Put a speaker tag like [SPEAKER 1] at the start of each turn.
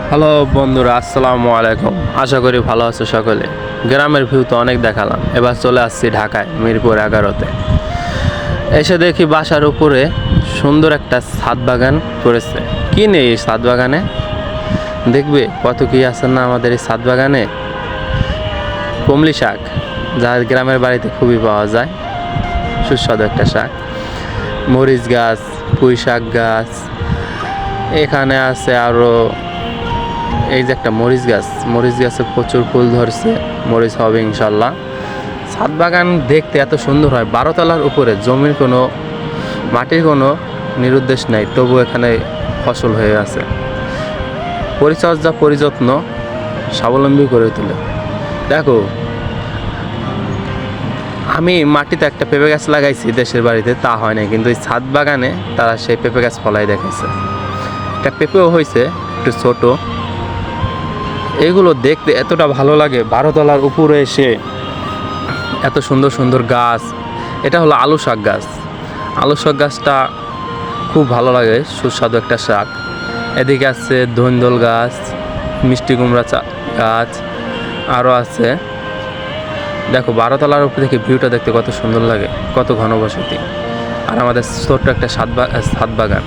[SPEAKER 1] Hello বন্ধুরা, আসসালামু আলাইকুম। আশা করি ভালো আছো সকলে। গ্রামের ভিউ তো অনেক দেখালাম, এবার চলে আসছি ঢাকায় মিরপুর 11-তে। এসে দেখি বাসার উপরে সুন্দর একটা ছাদ বাগান করেছে। কি নেই এই ছাদ বাগানে, দেখবে কত কি আছে না আমাদের এই ছাদ বাগানে। কমলি শাক, যা গ্রামের বাড়িতে খুবই পাওয়া যায়, সুস্বাদু একটা শাক। মরিচ গাছ, পুঁই শাক গাছ, এখানে আছে আরও এই যে একটা মরিচ গাছে প্রচুর ফুল ধরছে, মরিচ হবে ইনশাল্লাহ। ছাদ বাগান দেখতে এত সুন্দর হয়, 12 তলার উপরে, জমির কোনো মাটির কোনো নিরুদ্দেশ নেই, তবু এখানে ফসল হয়ে আছে। পরিচর্যা পরিযত্ন স্বাবলম্বী করে তোলে। দেখো, আমি মাটিতে একটা পেঁপে গাছ লাগাইছি দেশের বাড়িতে, তা হয় না, কিন্তু এই ছাদ বাগানে তারা সেই পেঁপে গাছ ফলাই দেখাইছে। একটা পেঁপেও হয়েছে, একটু ছোট। এগুলো দেখতে এতটা ভালো লাগে, 12 তলার উপরে এসে এত সুন্দর সুন্দর গাছ। এটা হলো আলু শাক গাছ। আলু শাক গাছটা খুব ভালো লাগে, সুস্বাদু একটা শাক। এদিকে আছে ধন্দল গাছ, মিষ্টি কুমড়া গাছ, আরও আছে। দেখো, 12 তলার উপর থেকে ভিউটা দেখতে কত সুন্দর লাগে, কত ঘনবসতি, আর আমাদের ছোট্ট একটা ছাদ বাগান।